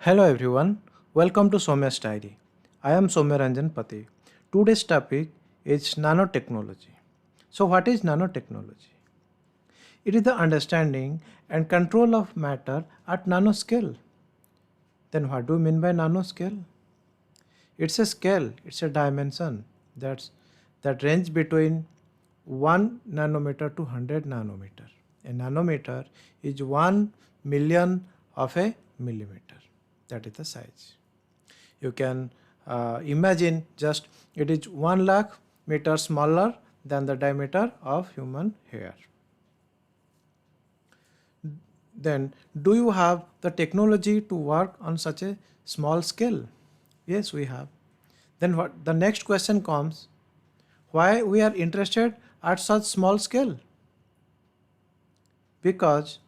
Hello everyone, welcome to Somya's Diary. I am Somya Ranjan Pati. Today's topic is nanotechnology. So, what is nanotechnology? It is the understanding and control of matter at nanoscale. Then, what do you mean by nanoscale? It's a scale, it's a dimension that range between 1 nanometer to 100 nanometer. A nanometer is 1 million of a millimeter. That is the size. You can imagine just it is 1 lakh meter smaller than the diameter of human hair. Then, do you have the technology to work on such a small scale? Yes, we have. Then what the next question comes, why we are interested at such small scale? Because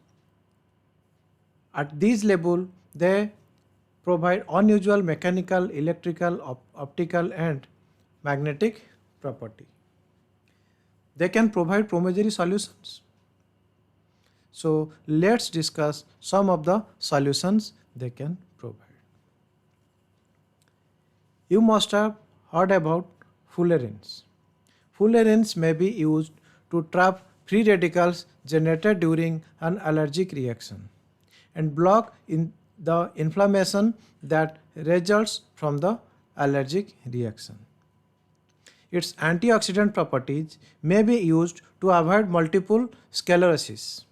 at this level they provide unusual mechanical, electrical, optical and magnetic property. They can provide promissory solutions. So let's discuss some of the solutions they can provide. You must have heard about fullerenes. Fullerenes may be used to trap free radicals generated during an allergic reaction and block in the inflammation that results from the allergic reaction. Its antioxidant properties may be used to avoid multiple sclerosis,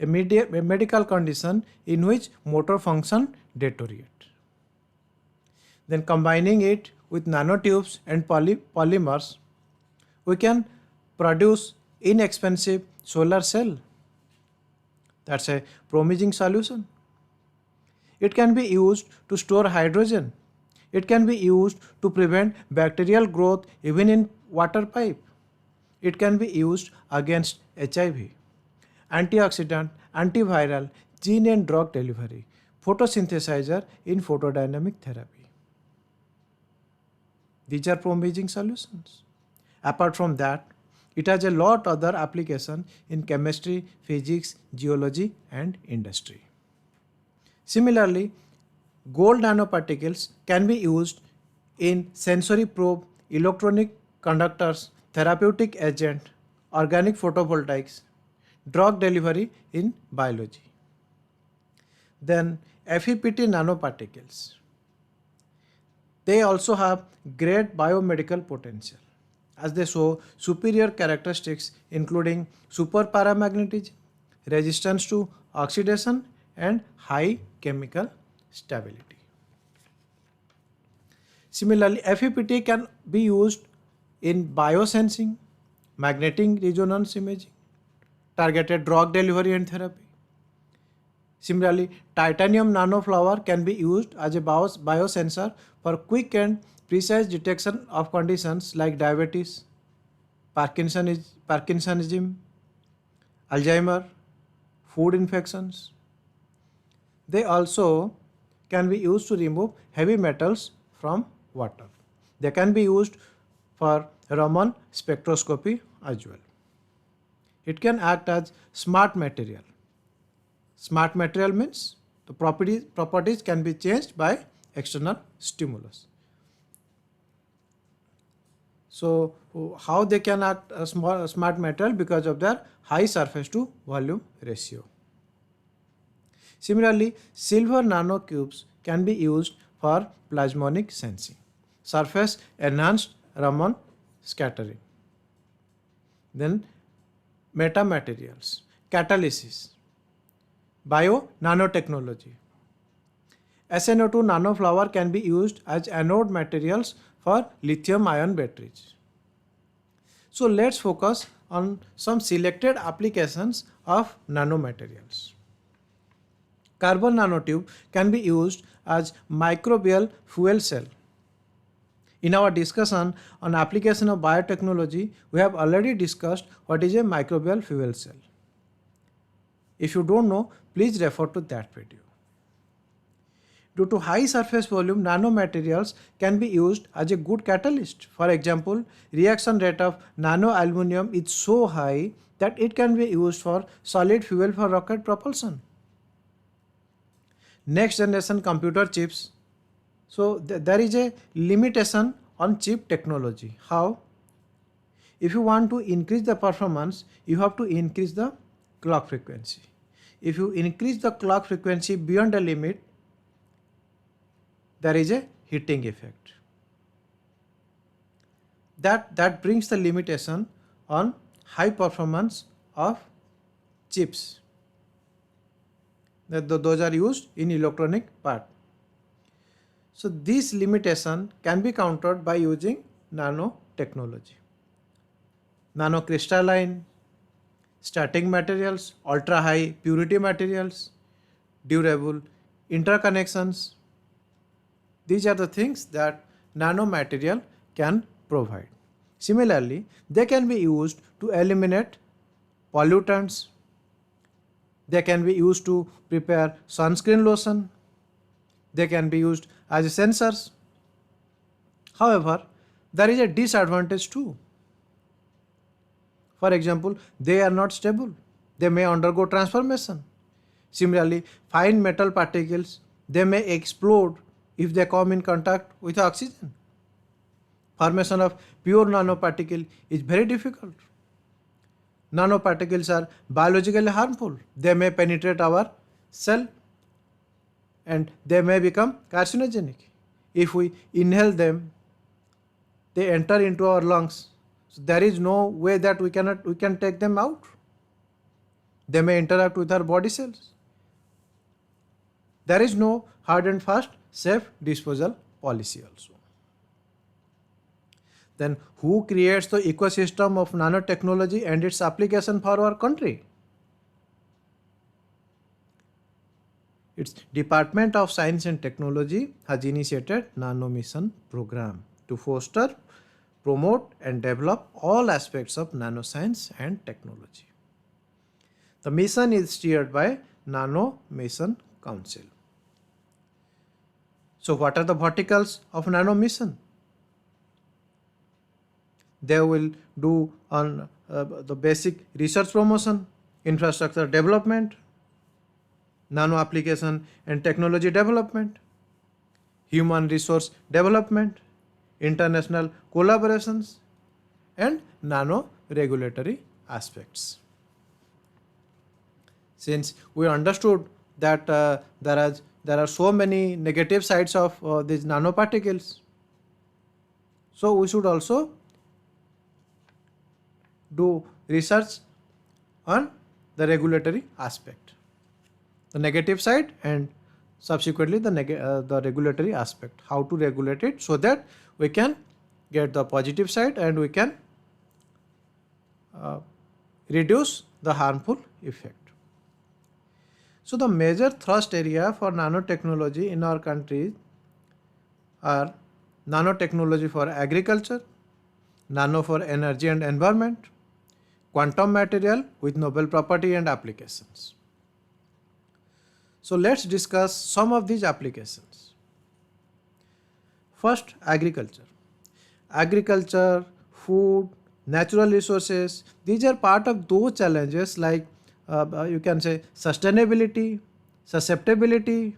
a medical condition in which motor function deteriorate. Then combining it with nanotubes and polymers, we can produce inexpensive solar cell. That's a promising solution. It can be used to store hydrogen. It can be used to prevent bacterial growth even in water pipe. It can be used against HIV, antioxidant, antiviral, gene and drug delivery, photosynthesizer in photodynamic therapy. These are promising solutions. Apart from that, it has a lot other application in chemistry, physics, geology and industry. Similarly, gold nanoparticles can be used in sensory probe, electronic conductors, therapeutic agent, organic photovoltaics, drug delivery in biology. Then FEPT nanoparticles. They also have great biomedical potential as they show superior characteristics including super paramagnetism, resistance to oxidation and high chemical stability. Similarly, FEPT can be used in biosensing, magnetic resonance imaging, targeted drug delivery and therapy. Similarly, titanium nanoflower can be used as a biosensor for quick and precise detection of conditions like diabetes, Parkinsonism, Alzheimer, food infections. They also can be used to remove heavy metals from water. They can be used for Raman spectroscopy as well. It can act as smart material. Smart material means the properties can be changed by external stimulus. So how they can act a smart material? Because of their high surface to volume ratio. Similarly, silver nanocubes can be used for plasmonic sensing, surface enhanced Raman scattering. Then metamaterials, catalysis, bio nanotechnology. SNO2 nanoflower can be used as anode materials for lithium ion batteries. So let's focus on some selected applications of nanomaterials. Carbon nanotube can be used as microbial fuel cell. In our discussion on application of biotechnology, we have already discussed what is a microbial fuel cell. If you don't know, please refer to that video. Due to high surface volume, nanomaterials can be used as a good catalyst. For example, reaction rate of nanoaluminum is so high that it can be used for solid fuel for rocket propulsion. next generation computer chips. So there is a limitation on chip technology. How? If you want to increase the performance, you have to increase the clock frequency. If you increase the clock frequency beyond a limit, there is a heating effect. That brings the limitation on high performance of chips. Those are used in electronic part. So this limitation can be countered by using nanotechnology. Nanocrystalline, static materials, ultra high purity materials, durable interconnections. These are the things that nanomaterial can provide. Similarly, they can be used to eliminate pollutants. They can be used to prepare sunscreen lotion. They can be used as sensors. However, there is a disadvantage too. For example, they are not stable. They may undergo transformation. Similarly, fine metal particles, they may explode if they come in contact with oxygen. Formation of pure nanoparticle is very difficult. Nanoparticles are biologically harmful. They may penetrate our cell and they may become carcinogenic. If we inhale them, they enter into our lungs. So there is no way that we can take them out. They may interact with our body cells. There is no hard and fast safe disposal policy also. Then who creates the ecosystem of nanotechnology and its application for our country? Its Department of Science and Technology has initiated Nano Mission program to foster, promote and develop all aspects of nanoscience and technology. The mission is steered by Nano Mission Council. So what are the verticals of Nano Mission? They will do on the basic research promotion, infrastructure development, nano application and technology development, human resource development, international collaborations, and nano regulatory aspects. Since we understood that there are so many negative sides of these nanoparticles, so we should also do research on the regulatory aspect, the negative side and subsequently the regulatory aspect, how to regulate it so that we can get the positive side and we can reduce the harmful effect. So the major thrust area for nanotechnology in our country are nanotechnology for agriculture, nano for energy and environment, quantum material with novel property and applications. So let's discuss some of these applications. First, agriculture. Agriculture, food, natural resources, these are part of those challenges like you can say sustainability, susceptibility,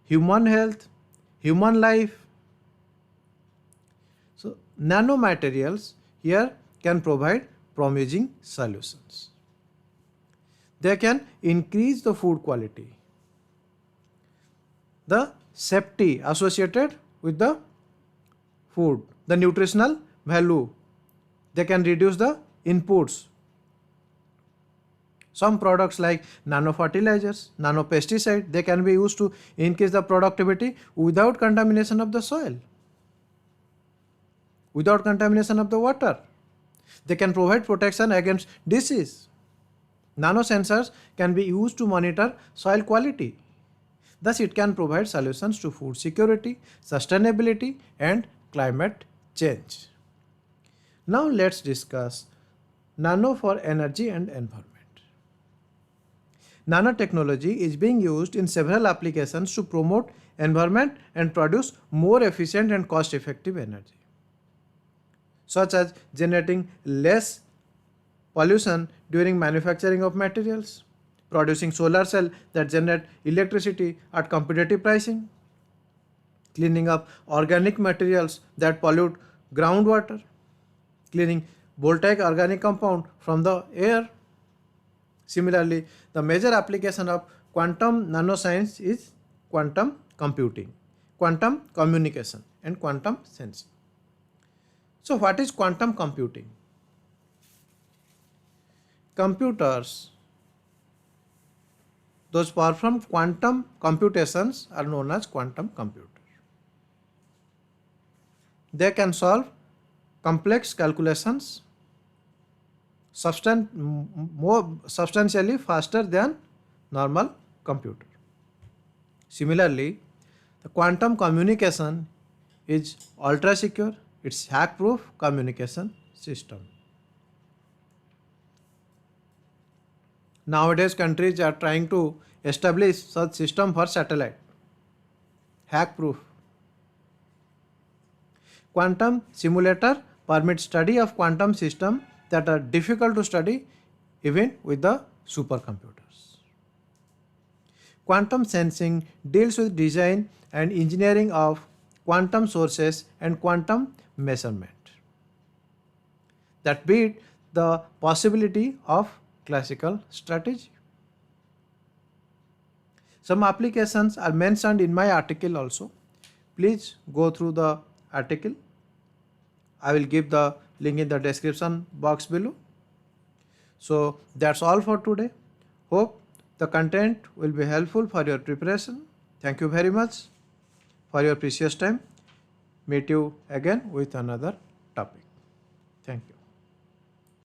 human health, human life. So nanomaterials here can provide promising solutions. They can increase the food quality, the safety associated with the food, the nutritional value. They can reduce the inputs. Some products like nanofertilizers, nanopesticides, they can be used to increase the productivity without contamination of the soil, without contamination of the water. They can provide protection against disease. Nanosensors can be used to monitor soil quality. Thus, it can provide solutions to food security, sustainability, and climate change. Now, let's discuss nano for energy and environment. Nanotechnology is being used in several applications to promote environment and produce more efficient and cost-effective energy, such as generating less pollution during manufacturing of materials, producing solar cell that generate electricity at competitive pricing, cleaning up organic materials that pollute groundwater, cleaning voltaic organic compound from the air. Similarly, the major application of quantum nanoscience is quantum computing, quantum communication, and quantum sensing. So, what is quantum computing? Computers, those perform quantum computations, are known as quantum computers. They can solve complex calculations more substantially faster than normal computer. Similarly, the quantum communication is ultra secure. It's hack proof communication system. Nowadays, countries are trying to establish such system for satellite. Hack proof. Quantum simulator permits study of quantum systems that are difficult to study even with the supercomputers. Quantum sensing deals with design and engineering of quantum sources and quantum measurement that beat the possibility of classical strategy. Some applications are mentioned in my article also. Please go through the article. I will give the link in the description box below. So that's all for today. Hope the content will be helpful for your preparation. Thank you very much for your precious time. Meet you again with another topic. Thank you.